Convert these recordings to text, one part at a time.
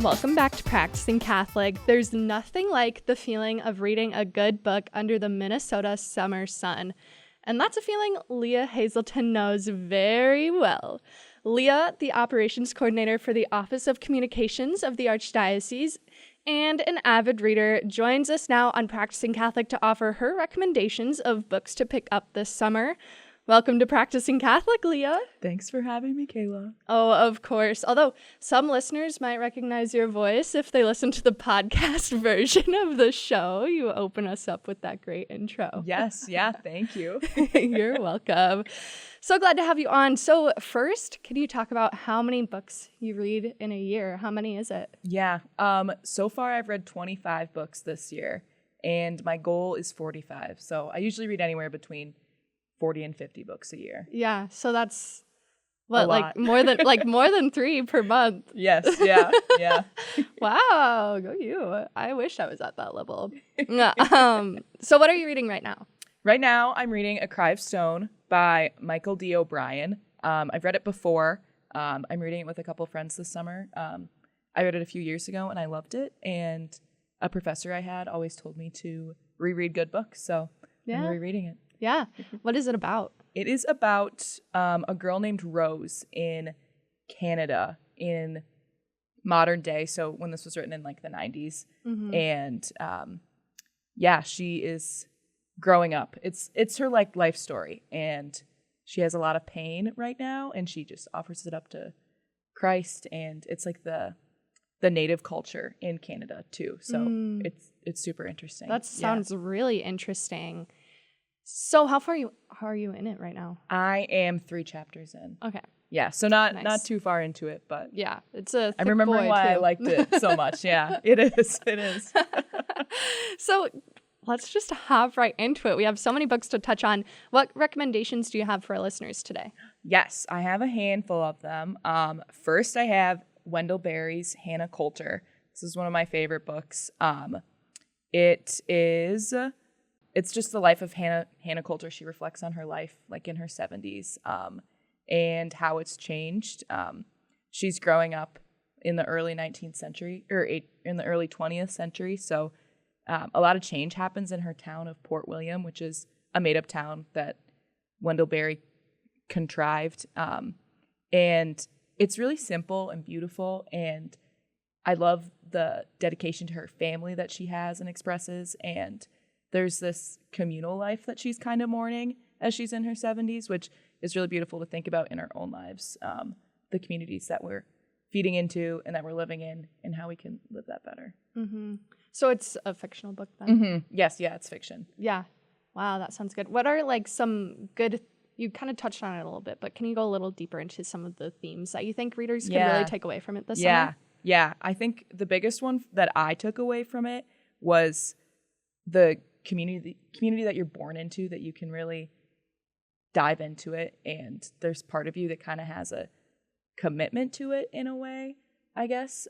Welcome back to Practicing Catholic. There's nothing like the feeling of reading a good book under the Minnesota summer sun. And that's a feeling Leah Heselton knows very well. Leah, the operations coordinator for the Office of Communications of the Archdiocese, and an avid reader, joins us now on Practicing Catholic to offer her recommendations of books to pick up this summer. Welcome to Practicing Catholic, Leah. Thanks for having me, Kayla. Oh, of course. Although some listeners might recognize your voice if they listen to the podcast version of the show. You open us up with that great intro. Yes, yeah, thank you. You're welcome. So glad to have you on. So first, can you talk about how many books you read in a year? How many is it? Yeah, so far I've read 25 books this year, and my goal is 45. So I usually read anywhere between 40 and 50 books a year. Yeah, so that's more than 3 per month. Yes, yeah. Wow, go you. I wish I was at that level. So what are you reading right now? Right now I'm reading A Cry of Stone by Michael D. O'Brien. I've read it before. I'm reading it with a couple friends this summer. I read it a few years ago and I loved it, and a professor I had always told me to reread good books, so I'm rereading it. Yeah. What is it about? It is about a girl named Rose in Canada in modern day. So when this was written in like the 90s. Mm-hmm. And she is growing up. It's her like life story. And she has a lot of pain right now. And she just offers it up to Christ. And it's like the native culture in Canada too. So it's super interesting. That sounds really interesting. So how far are you in it right now? I am 3 chapters in. Okay. Yeah, so not too far into it, but yeah, it's a thick I remember boy why too. I liked it so much. Yeah, it is. So let's just hop right into it. We have so many books to touch on. What recommendations do you have for our listeners today? Yes, I have a handful of them. First, I have Wendell Berry's Hannah Coulter. This is one of my favorite books. It's just the life of Hannah Coulter. She reflects on her life like in her 70s and how it's changed. She's growing up in the early 19th century in the early 20th century. So a lot of change happens in her town of Port William, which is a made-up town that Wendell Berry contrived. And it's really simple and beautiful. And I love the dedication to her family that she has and expresses. And there's this communal life that she's kind of mourning as she's in her 70s, which is really beautiful to think about in our own lives, the communities that we're feeding into and that we're living in, and how we can live that better. Mm-hmm. So it's a fictional book then? Mm-hmm. Yes, yeah, it's fiction. Yeah. Wow, that sounds good. What are like some good, you kind of touched on it a little bit, but can you go a little deeper into some of the themes that you think readers can really take away from it this summer? Yeah, I think the biggest one that I took away from it was the community that you're born into, that you can really dive into it, and there's part of you that kind of has a commitment to it in a way, I guess.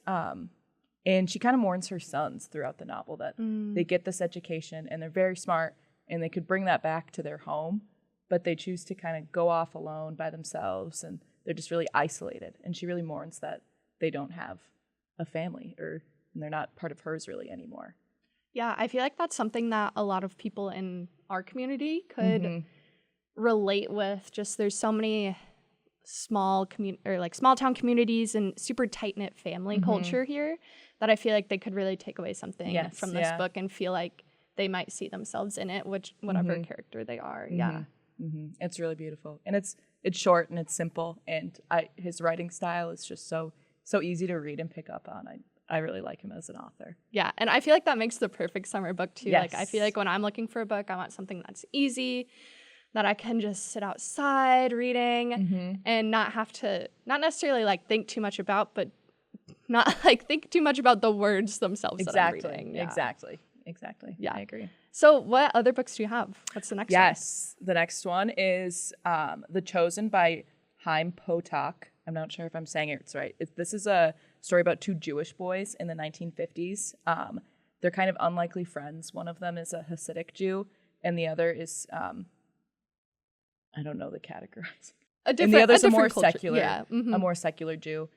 And she kind of mourns her sons throughout the novel, that they get this education and they're very smart and they could bring that back to their home, but they choose to kind of go off alone by themselves and they're just really isolated. And she really mourns that they don't have a family, and they're not part of hers really anymore. Yeah, I feel like that's something that a lot of people in our community could relate with. Just there's so many small town communities and super tight-knit family culture here that I feel like they could really take away something from this book and feel like they might see themselves in it, whatever character they are. Yeah. Mm-hmm. It's really beautiful. And it's short and it's simple, and his writing style is just so easy to read and pick up on. I really like him as an author. Yeah, and I feel like that makes the perfect summer book too. Yes. Like I feel like when I'm looking for a book, I want something that's easy, that I can just sit outside reading and not necessarily like think too much about, but not like think too much about the words themselves that I'm reading. Yeah. Exactly. Yeah, I agree. So what other books do you have? What's the next one? Yes, the next one is The Chosen by Chaim Potok. I'm not sure if I'm saying it right. This is a story about 2 Jewish boys in the 1950s. They're kind of unlikely friends. One of them is a Hasidic Jew, and the other is, I don't know the categories. And the other's a more secular, a more secular Jew.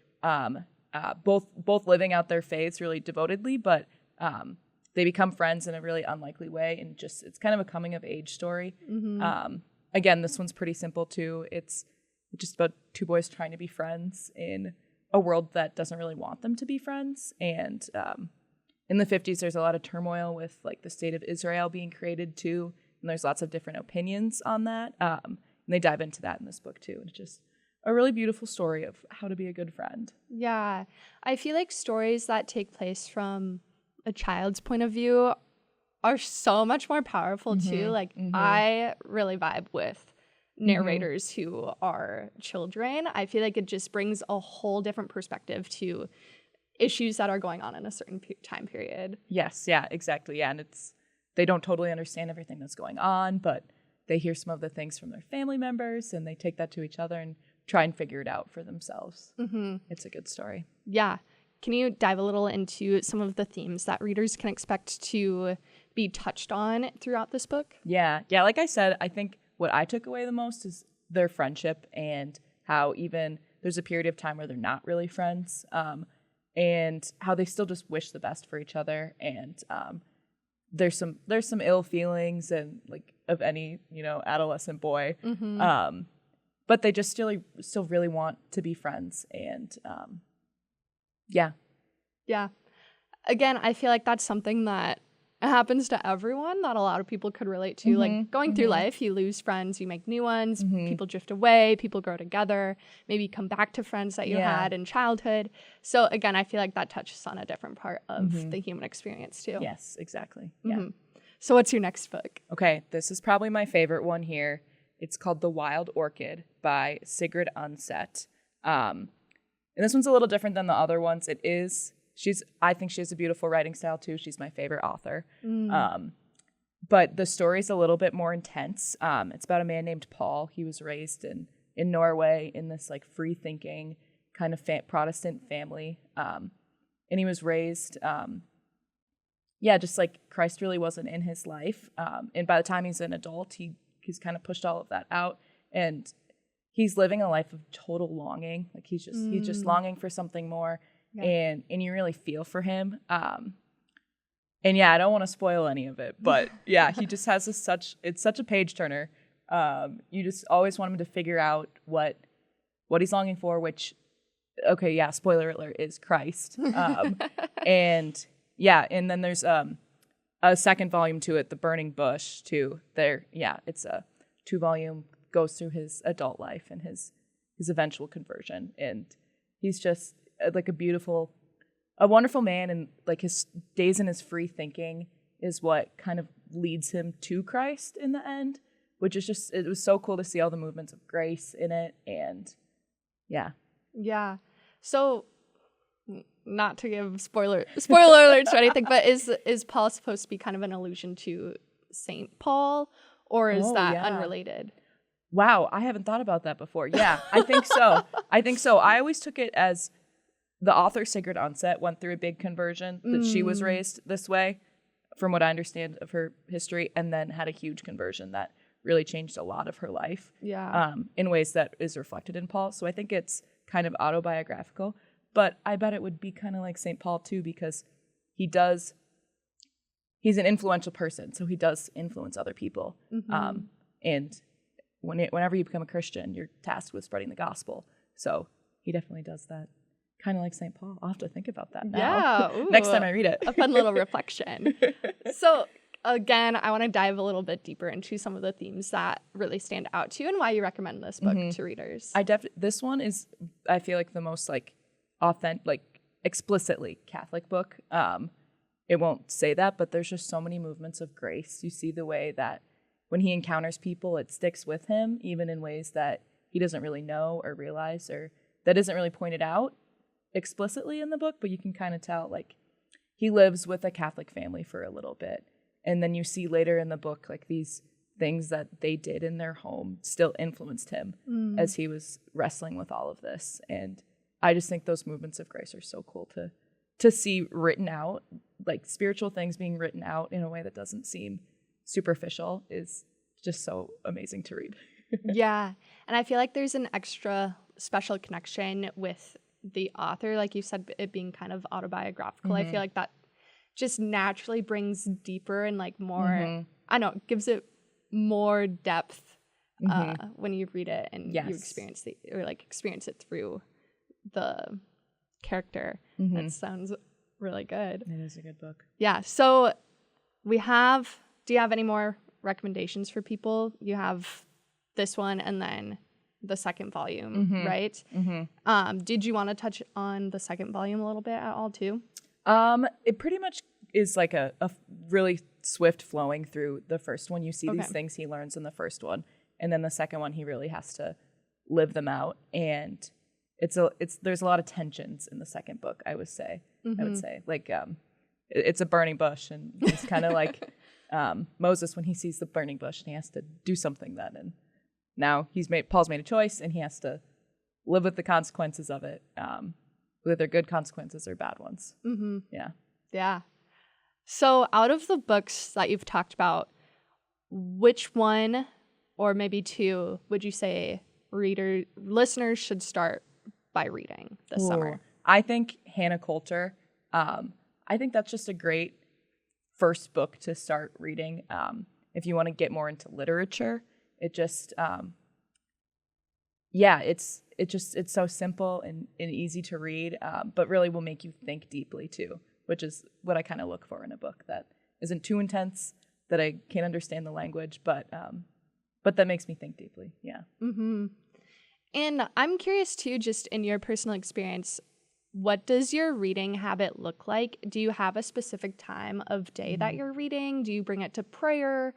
both living out their faiths really devotedly, but they become friends in a really unlikely way, and just it's kind of a coming of age story. Again, this one's pretty simple too. It's just about two boys trying to be friends in a world that doesn't really want them to be friends. And in the 50s, there's a lot of turmoil with like the state of Israel being created too, and there's lots of different opinions on that. And they dive into that in this book too. It's just a really beautiful story of how to be a good friend. Yeah, I feel like stories that take place from a child's point of view are so much more powerful too. Like I really vibe with narrators who are children. I feel like it just brings a whole different perspective to issues that are going on in a certain time period. Yes, yeah, exactly. Yeah, and they don't totally understand everything that's going on, but they hear some of the things from their family members and they take that to each other and try and figure it out for themselves. It's a good story. Yeah. Can you dive a little into some of the themes that readers can expect to be touched on throughout this book? Yeah. Like I said, I think what I took away the most is their friendship and how even there's a period of time where they're not really friends, and how they still just wish the best for each other. And there's some ill feelings and like of any adolescent boy, but they just still really want to be friends. And yeah. Again, I feel like that's something that happens to everyone, that a lot of people could relate to. Like going through life, you lose friends, you make new ones, people drift away, people grow together, maybe come back to friends that you had in childhood. So again, I feel like that touches on a different part of the human experience too. Yes, exactly. Yeah. So what's your next book? Okay, this is probably my favorite one here. It's called The Wild Orchid by Sigrid Undset. And this one's a little different than the other ones. I think she has a beautiful writing style too. She's my favorite author. But the story's a little bit more intense. It's about a man named Paul. He was raised in Norway in this like free thinking kind of Protestant family. And he was raised, just like Christ really wasn't in his life. And by the time he's an adult, he's kind of pushed all of that out. And he's living a life of total longing. Like he's just longing for something more. Yeah. And you really feel for him. And yeah, I don't want to spoil any of it, but yeah, he just has it's such a page turner. You just always want him to figure out what he's longing for, which, okay, yeah, spoiler alert, is Christ. And then there's a second volume to it, The Burning Bush, too. It's a 2-volume, goes through his adult life and his eventual conversion. And he's just like a wonderful man, and like his days in his free thinking is what kind of leads him to Christ in the end, which is just, it was so cool to see all the movements of grace in it. And yeah. So not to give spoiler alerts or anything, but is Paul supposed to be kind of an allusion to Saint Paul, or is that unrelated? Wow, I haven't thought about that before. Yeah, I think so. I always took it as the author Sigrid Undset went through a big conversion, that she was raised this way, from what I understand of her history, and then had a huge conversion that really changed a lot of her life. Yeah. In ways that is reflected in Paul. So I think it's kind of autobiographical, but I bet it would be kind of like St. Paul too, because he's an influential person, so he does influence other people. And whenever you become a Christian, you're tasked with spreading the gospel. So he definitely does that. Kind of like St. Paul. I'll have to think about that now. Yeah. Ooh, next time I read it. A fun little reflection. So again, I want to dive a little bit deeper into some of the themes that really stand out to you and why you recommend this book to readers. This one is, I feel like, the most like authentic, like explicitly Catholic book. It won't say that, but there's just so many movements of grace. You see the way that when he encounters people, it sticks with him, even in ways that he doesn't really know or realize, or that isn't really pointed out explicitly in the book, but you can kind of tell, like, he lives with a Catholic family for a little bit, and then you see later in the book like these things that they did in their home still influenced him as he was wrestling with all of this. And I just think those movements of grace are so cool to see written out, like spiritual things being written out in a way that doesn't seem superficial is just so amazing to read. Yeah, and I feel like there's an extra special connection with the author, like you said, it being kind of autobiographical, I feel like that just naturally brings deeper and like more, I don't know, gives it more depth when you read it and you experience it through the character. That sounds really good. It is a good book. Yeah. So do you have any more recommendations for people? You have this one and then the second volume, right? Did you want to touch on the second volume a little bit at all too? It pretty much is like a really swift flowing through the first one. You see these things he learns in the first one, and then the second one he really has to live them out. And there's a lot of tensions in the second book, I would say. Like it's a burning bush, and it's kind of like Moses when he sees the burning bush and he has to do something then. And now Paul's made a choice and he has to live with the consequences of it, whether they're good consequences or bad ones. Yeah. So out of the books that you've talked about, which one or maybe two would you say listeners should start by reading this summer? I think Hannah Coulter. I think that's just a great first book to start reading. If you want to get more into literature, it just, it's so simple and easy to read, but really will make you think deeply too, which is what I kind of look for in a book that isn't too intense, that I can't understand the language, but that makes me think deeply. Yeah. And I'm curious too, just in your personal experience, what does your reading habit look like? Do you have a specific time of day that you're reading? Do you bring it to prayer?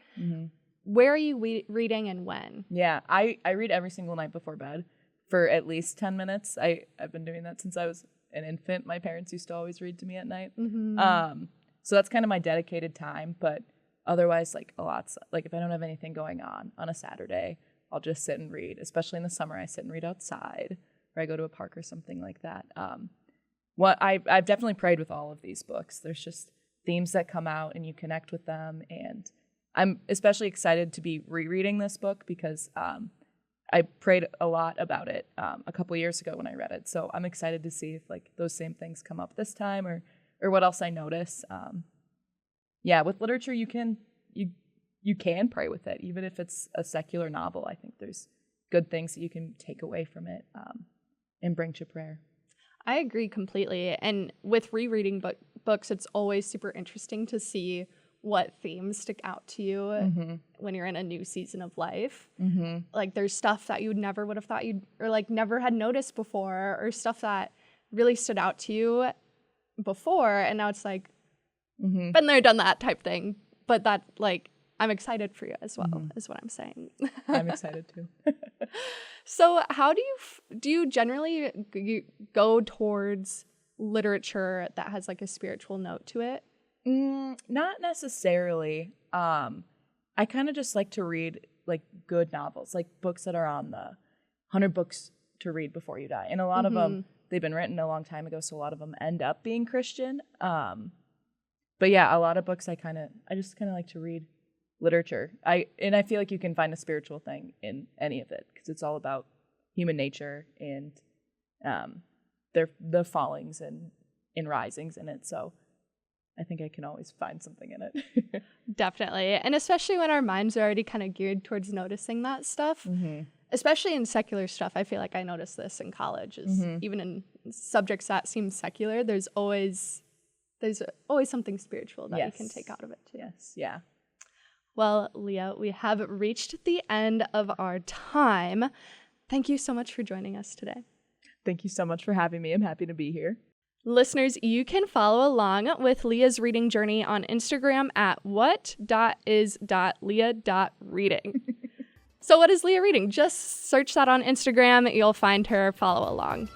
Where are you reading and when? Yeah, I read every single night before bed for at least 10 minutes. I've been doing that since I was an infant. My parents used to always read to me at night. So that's kind of my dedicated time. But otherwise, like if I don't have anything going on a Saturday, I'll just sit and read. Especially in the summer, I sit and read outside, or I go to a park or something like that. I've definitely prayed with all of these books. There's just themes that come out and you connect with them. And I'm especially excited to be rereading this book because I prayed a lot about it a couple years ago when I read it. So I'm excited to see if like those same things come up this time or what else I notice. With literature, you can pray with it, even if it's a secular novel. I think there's good things that you can take away from it and bring to prayer. I agree completely. And with rereading books, it's always super interesting to see what themes stick out to you when you're in a new season of life. Like there's stuff that you never would have thought or like never had noticed before, or stuff that really stood out to you before. And now it's like, been there, done that type thing. But that like, I'm excited for you as well, is what I'm saying. I'm excited too. So how do you generally go towards literature that has like a spiritual note to it? Not necessarily. I kind of just like to read like good novels, like books that are on the 100 books to read before you die. And a lot of them, they've been written a long time ago, so a lot of them end up being Christian. But yeah, a lot of books I just kind of like to read literature. I feel like you can find a spiritual thing in any of it because it's all about human nature and the fallings and risings in it. So I think I can always find something in it. Definitely. And especially when our minds are already kind of geared towards noticing that stuff, especially in secular stuff. I feel like I noticed this in college, even in subjects that seem secular, there's always something spiritual that you can take out of it too. Yes, yeah. Well, Leah, we have reached the end of our time. Thank you so much for joining us today. Thank you so much for having me. I'm happy to be here. Listeners, you can follow along with Leah's reading journey on Instagram at what.is.leah.reading. So what is Leah reading? Just search that on Instagram. You'll find her. Follow along.